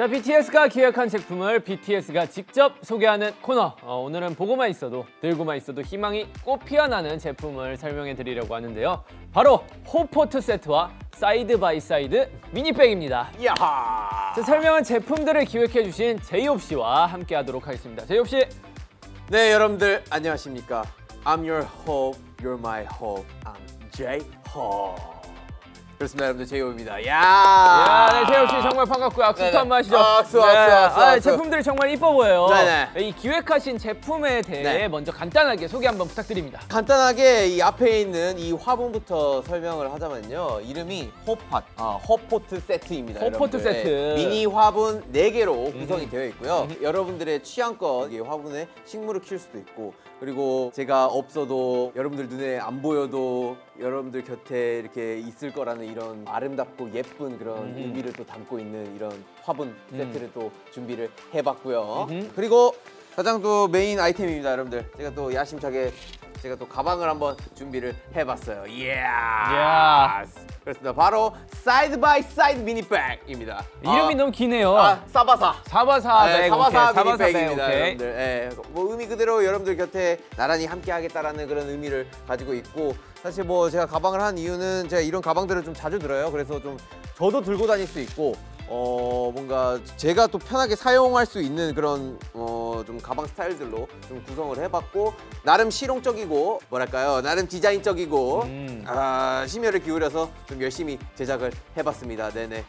자, BTS가 기획한 제품을 BTS가 직접 소개하는 코너. 오늘은 보고만 있어도 들고만 있어도 희망이 꽃 피어나는 제품을 설명해 드리려고 하는데요. 바로 홈포트 세트와 사이드 바이 사이드 미니백입니다. 이야. 자, 설명은 제품들을 기획해 주신 제이홉 씨와 함께 하도록 하겠습니다. 제이홉 씨. 네, 여러분들 안녕하십니까? I'm your hope, you're my hope. I'm J-Hope. 그렇습니다, 여러분들 제이홉입니다. 야, 네, 제이홉 씨 정말 반갑고요. 악수부터 네네. 한번 하시죠. 악수. 악수. 제품들이 정말 이뻐 보여요. 네네. 이 기획하신 제품에 대해 네. 먼저 간단하게 소개 한번 부탁드립니다. 간단하게 이 앞에 있는 이 화분부터 설명을 하자면요. 이름이 홈포트 세트입니다. 홈포트 여러분들. 세트. 네, 미니 화분 4개로 구성이 되어 있고요. 여러분들의 취향껏 이 화분에 식물을 키울 수도 있고, 그리고 제가 없어도 여러분들 눈에 안 보여도 여러분들 곁에 이렇게 있을 거라는 이런 아름답고 예쁜 그런 의미를 또 담고 있는 이런 화분 세트를 또 준비를 해봤고요. 그리고 가장 또 메인 아이템입니다, 여러분들. 제가 또 야심차게 제가 또 가방을 한번 준비를 해봤어요. 이야. 그렇습니다. 바로 사이드 바이 사이드 미니백입니다. 이름이 너무 기네요. 사바사. 사바사 네, 백. 사바사 오케이. 미니백입니다, 오케이. 여러분들. 예, 뭐 의미 그대로 여러분들 곁에 나란히 함께하겠다라는 그런 의미를 가지고 있고, 사실 뭐 제가 가방을 한 이유는 제가 이런 가방들을 좀 자주 들어요. 그래서 좀 저도 들고 다닐 수 있고, 뭔가 제가 또 편하게 사용할 수 있는 그런 좀 가방 스타일들로 좀 구성을 해봤고, 나름 실용적이고 뭐랄까요, 나름 디자인적이고 심혈을 기울여서 좀 열심히 제작을 해봤습니다. 네네.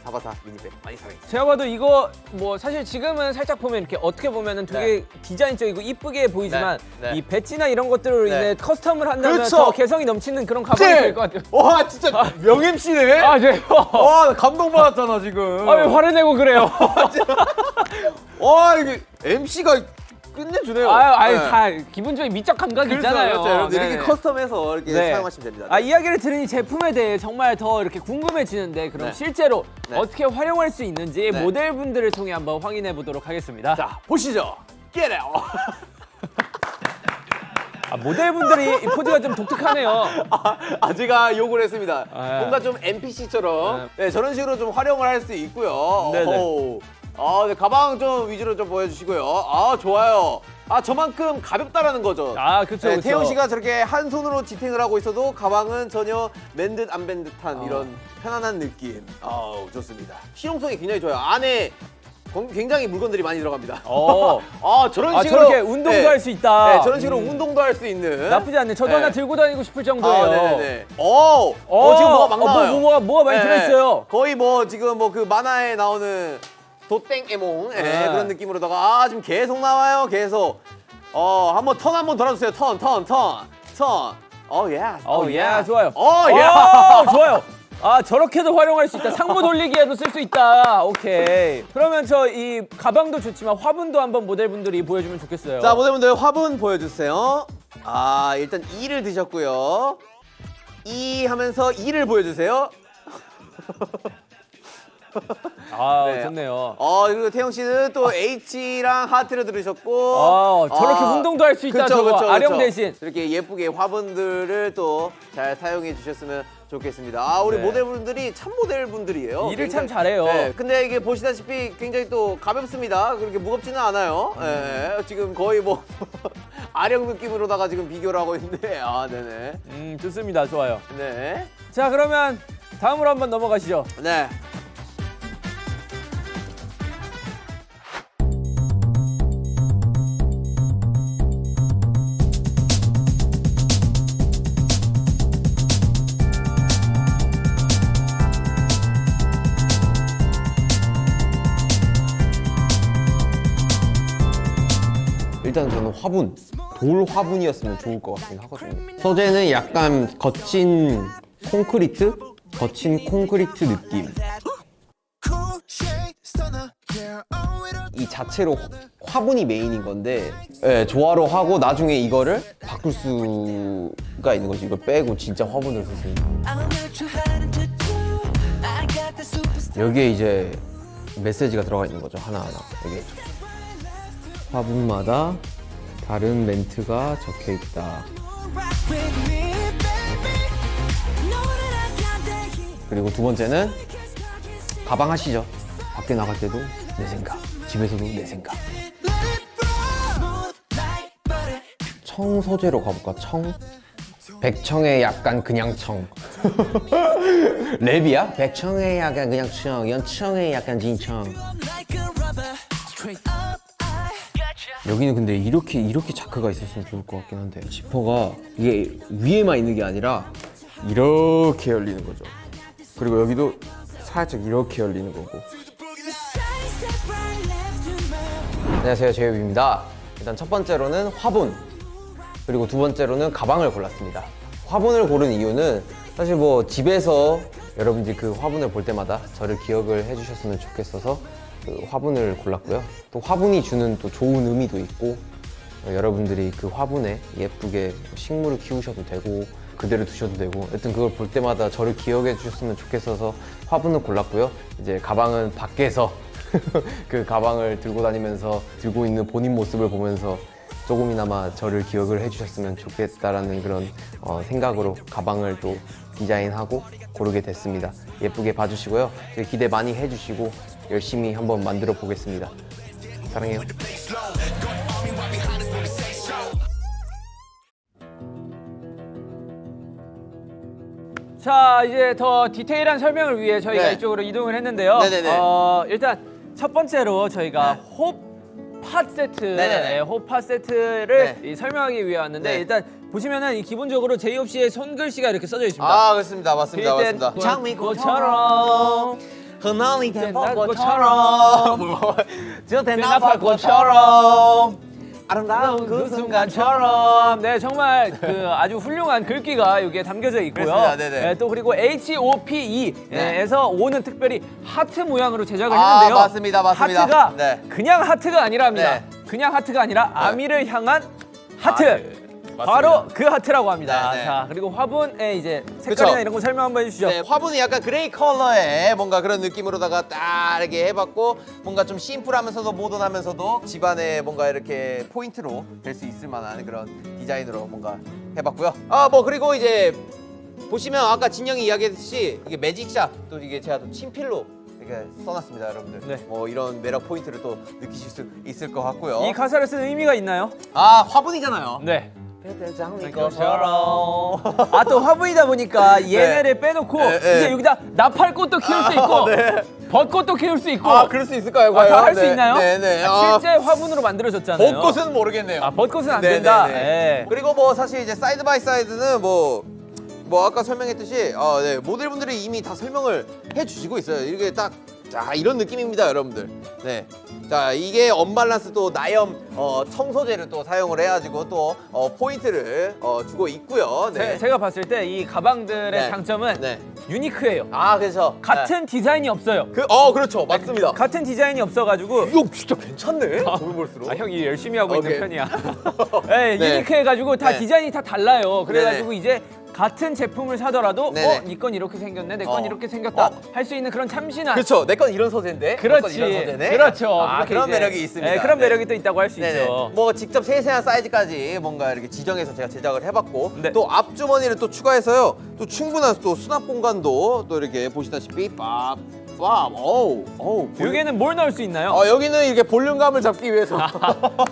사바사 미니백 많이 사랑해주세요. 제가 봐도 이거 뭐 사실 지금은 살짝 보면 이렇게 어떻게 보면은 되게 디자인적이고 이쁘게 보이지만 네, 네. 이 배지나 이런 것들로 네. 인해 커스텀을 한다면 그렇죠. 더 개성이 넘치는 그런 가방이 될 것 같아요. 와, 진짜 명 MC네. 아, 네. 와, 나 감동받았잖아 지금. 왜 화를 내고 그래요? 와, 이게 MC가 끝내주네요. 아유, 네. 다 기본적인 미적 감각이 있잖아요. 그렇죠, 여러분들 네네. 이렇게 커스텀해서 이렇게 네. 사용하시면 됩니다. 아, 이야기를 들으니 제품에 대해 정말 더 이렇게 궁금해지는데, 그럼 네. 실제로 네. 어떻게 활용할 수 있는지 네. 모델분들을 통해 한번 확인해 보도록 하겠습니다. 자, 보시죠. Get out. 모델분들이 이 포즈가 좀 독특하네요. 제가 욕을 했습니다. 아, 뭔가 좀 NPC처럼 네, 저런 식으로 좀 활용을 할 수 있고요. 네네. 오. 네, 가방 좀 위주로 좀 보여주시고요. 좋아요. 저만큼 가볍다라는 거죠. 그쵸, 네, 그쵸. 태용 씨가 저렇게 한 손으로 지탱을 하고 있어도 가방은 전혀 맨 듯 안 맨 듯한 이런 편안한 느낌. 좋습니다. 실용성이 굉장히 좋아요. 안에 굉장히 물건들이 많이 들어갑니다. 저런 식으로 저렇게 운동도 할 수 있다. 네, 저런 식으로 운동도 할 수 있는. 나쁘지 않네. 저도 네. 하나 들고 다니고 싶을 정도예요. 네네네. 지금 뭐가 막 나와요. 뭐가 많이 들어있어요. 거의 뭐 지금 뭐 그 만화에 나오는 도땡 에몽 네. 그런 느낌으로다가 지금 계속 나와요. 계속. 한번 턴 한번 돌아주세요. 턴. 예, 좋아요. 예. 좋아요. 저렇게도 활용할 수 있다. 상부 돌리기에도 쓸 수 있다. 오케이. 그러면 저 이 가방도 좋지만 화분도 한번 모델분들이 보여주면 좋겠어요. 자, 모델분들 화분 보여주세요. 일단 2를 드셨고요. 2 하면서 2를 보여주세요. 네. 좋네요. 그리고 태영 씨는 또 H랑 하트를 들으셨고. 저렇게 운동도 할 수 있다. 저거 아령 대신. 이렇게 예쁘게 화분들을 또 잘 사용해 주셨으면 좋겠습니다. 우리 네. 모델분들이 참 모델분들이에요. 일을 참 굉장히- 잘해요. 네, 근데 이게 보시다시피 굉장히 또 가볍습니다. 그렇게 무겁지는 않아요. 지금 거의 뭐 아령 느낌으로다가 지금 비교를 하고 있는데. 네네. 좋습니다. 좋아요. 네. 자, 그러면 다음으로 한번 넘어가시죠. 네. 일단 저는 화분, 돌 화분이었으면 좋을 것 같긴 하거든요. 소재는 약간 거친 콘크리트 느낌. 이 자체로 화분이 메인인 건데, 조화로 하고 나중에 이거를 바꿀 수가 있는 거지. 이걸 빼고 진짜 화분을 쓸 수 있는. 여기에 이제 메시지가 들어가 있는 거죠, 하나하나. 여기 화분마다 다른 멘트가 적혀 있다. 그리고 두 번째는 가방 하시죠. 밖에 나갈 때도 내 생각, 집에서도 내 생각. 청 소재로 가볼까? 청? 백청의 약간 그냥 청. 랩이야? 백청의 약간 그냥 청, 연청의 약간 진청. 여기는 근데 이렇게 자크가 있었으면 좋을 것 같긴 한데, 지퍼가 이게 위에만 있는 게 아니라 이렇게 열리는 거죠. 그리고 여기도 살짝 이렇게 열리는 거고. 안녕하세요, 제이홉입니다. 일단 첫 번째로는 화분, 그리고 두 번째로는 가방을 골랐습니다. 화분을 고른 이유는 사실 뭐 집에서 여러분들이 그 화분을 볼 때마다 저를 기억을 해주셨으면 좋겠어서 그 화분을 골랐고요. 또 화분이 주는 또 좋은 의미도 있고, 여러분들이 그 화분에 예쁘게 식물을 키우셔도 되고 그대로 두셔도 되고, 여튼 그걸 볼 때마다 저를 기억해 주셨으면 좋겠어서 화분을 골랐고요. 이제 가방은 밖에서 그 가방을 들고 다니면서 들고 있는 본인 모습을 보면서 조금이나마 저를 기억을 해주셨으면 좋겠다라는 그런 생각으로 가방을 또 디자인하고 고르게 됐습니다. 예쁘게 봐주시고요. 기대 많이 해주시고 열심히 한번 만들어 보겠습니다. 사랑해요. 자, 이제 더 디테일한 설명을 위해 저희가 네. 이쪽으로 이동을 했는데요. 네네네. 일단 첫 번째로 저희가 홉팟 세트, 네네네. 홉팟 세트를 네. 설명하기 위해 왔는데, 네. 일단 보시면은 이 기본적으로 제이홉 씨의 손글씨가 이렇게 써져 있습니다. 아, 그렇습니다. 맞습니다. 맞습니다. 장미꽃처럼 흔하니 대낮꽃처럼 저 대나팔꽃처럼 아름다운 그 순간처럼. 네, 정말 그 아주 훌륭한 글귀가 여기에 담겨져 있고요. 그렇습니다. 네네. 네, 또 그리고 HOPE에서 O는 특별히 하트 모양으로 제작을 아, 했는데요. 맞습니다. 맞습니다. 하트가 네. 그냥 하트가 아니랍니다. 네. 그냥 하트가 아니라 아미를 향한 하트. 맞습니다. 바로 그 하트라고 합니다. 네, 네. 자, 그리고 화분의 이제 색깔이나 그쵸. 이런 거 설명 한번 해주시죠. 네, 화분이 약간 그레이 컬러의 뭔가 그런 느낌으로다가 딱 이렇게 해봤고, 뭔가 좀 심플하면서도 모던하면서도 집안에 뭔가 이렇게 포인트로 될 수 있을 만한 그런 디자인으로 뭔가 해봤고요. 아, 뭐 그리고 이제 보시면 아까 진영이 이야기했듯이 이게 매직샷, 또 이게 제가 또 친필로 이렇게 써놨습니다, 여러분들. 네. 뭐 이런 매력 포인트를 또 느끼실 수 있을 것 같고요. 이 가사를 쓴 의미가 있나요? 아, 화분이잖아요. 네. 장미꽃처럼. 아, 또 화분이다 보니까 얘네를 빼놓고 네, 네. 이제 여기다 나팔꽃도 키울 수 있고 벚꽃도 키울 수 있고. 아, 그럴 수 있을까요? 다 과연? 할 수 네, 있나요? 네, 네. 실제 화분으로 만들어졌잖아요. 벚꽃은 모르겠네요. 아, 벚꽃은 안 네, 된다. 네, 네. 예. 그리고 뭐 사실 이제 사이드 바이 사이드는 뭐 아까 설명했듯이 네, 모델분들이 이미 다 설명을 해주시고 있어요. 이게 딱 자, 이런 느낌입니다, 여러분들. 네. 자, 이게 언밸런스 또 나염 청소제를 또 사용을 해가지고 또 포인트를 주고 있고요. 네. 제가 봤을 때 이 가방들의 네. 장점은 네. 유니크해요. 아, 그래서 같은 디자인이 없어요. 그렇죠, 맞습니다. 같은 디자인이 없어가지고. 이거 진짜 괜찮네. 보면 볼수록. 아, 형이 열심히 하고 오케이. 있는 편이야. 네, 네. 유니크해가지고 다 네. 디자인이 다 달라요. 그래가지고 네네. 이제 같은 제품을 사더라도 네네. 니 건 이렇게 생겼네, 내 건 어. 이렇게 생겼다 어. 할 수 있는 그런 참신한. 그렇죠. 내 건 이런 소재인데. 그렇지. 내 건 이런 소재네. 그렇죠. 아, 그렇게 그런 이제, 매력이 있습니다. 네, 그런 네. 매력이 또 있다고 할 수 네네. 있죠. 뭐 직접 세세한 사이즈까지 뭔가 이렇게 지정해서 제가 제작을 해봤고, 네. 또 앞주머니를 또 추가해서요. 또 충분한 또 수납 공간도 또 이렇게 보시다시피 어우. 여기에는 뭘 넣을 수 있나요? 여기는 이렇게 볼륨감을 잡기 위해서.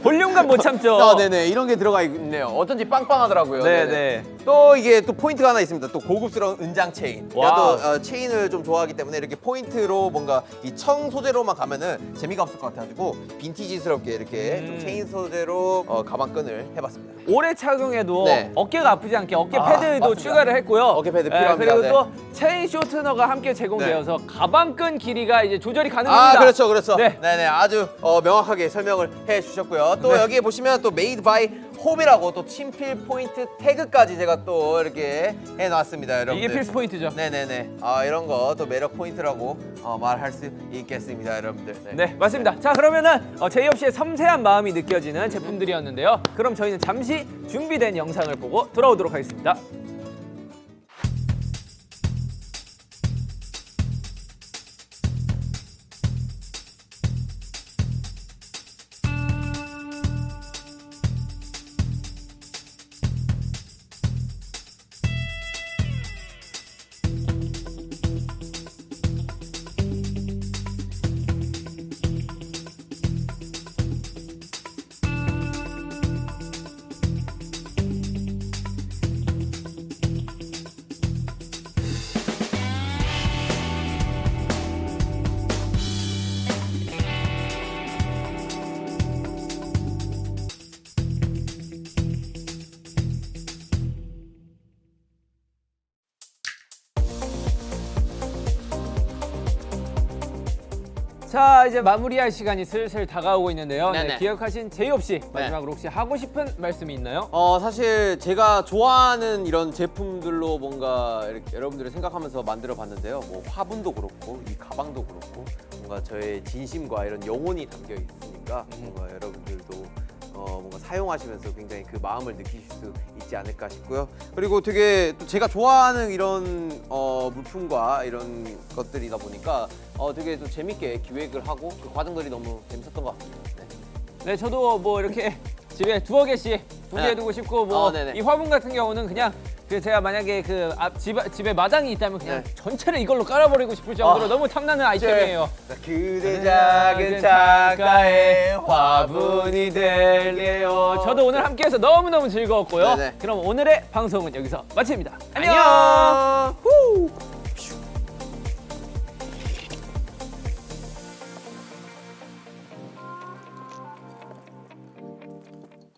볼륨감 못 참죠. 네네. 이런 게 들어가 있네요. 어쩐지 빵빵하더라고요. 네네. 또 이게 또 포인트가 하나 있습니다. 또 고급스러운 은장 체인. 제가 와우. 또 체인을 좀 좋아하기 때문에 이렇게 포인트로 뭔가 이 청 소재로만 가면은 재미가 없을 것 같아가지고 빈티지스럽게 이렇게 좀 체인 소재로 가방끈을 해봤습니다. 오래 착용해도 네. 어깨가 아프지 않게 어깨 아, 패드도 맞습니다. 추가를 했고요. 어깨 패드 필요합니다. 그리고 네. 또 체인 쇼트너가 함께 제공되어서 가방끈 길이가 이제 조절이 가능합니다. 아, 그렇죠. 네. 네네, 아주 명확하게 설명을 해주셨고요. 또 네. 여기에 보시면 또 메이드 바이 홈이라고 또 친필 포인트 태그까지 제가 또 이렇게 해놨습니다, 여러분들. 이게 필수 포인트죠. 네네네. 이런 거 또 매력 포인트라고 말할 수 있겠습니다, 여러분들. 네, 맞습니다. 자, 그러면은 제이홉 씨의 섬세한 마음이 느껴지는 제품들이었는데요. 그럼 저희는 잠시 준비된 영상을 보고 돌아오도록 하겠습니다. 자, 이제 마무리할 시간이 슬슬 다가오고 있는데요. 네, 네네. 기억하신 제이홉 씨 마지막으로 혹시 하고 싶은 말씀이 있나요? 사실 제가 좋아하는 이런 제품들로 뭔가 이렇게 여러분들을 생각하면서 만들어 봤는데요. 뭐 화분도 그렇고 이 가방도 그렇고 뭔가 저의 진심과 이런 영혼이 담겨 있으니까 뭔가 여러분들도 뭔가 사용하시면서 굉장히 그 마음을 느끼실 수 있지 않을까 싶고요. 그리고 되게 또 제가 좋아하는 이런 물품과 이런 것들이다 보니까 되게 또 재밌게 기획을 하고 그 과정들이 너무 재밌었던 것 같습니다. 네. 네, 저도 뭐 이렇게 집에 두어 개씩 두개 네. 두고 싶고 뭐 네네. 이 화분 같은 경우는 그냥 그 제가 만약에 그 집에 마당이 있다면 그냥 네. 전체를 이걸로 깔아버리고 싶을 정도로 너무 탐나는 아이템이에요. 그대 작은 창가에 화분이 될래요. 저도 오늘 함께해서 너무너무 즐거웠고요. 네네. 그럼 오늘의 방송은 여기서 마칩니다. 안녕. 안녕.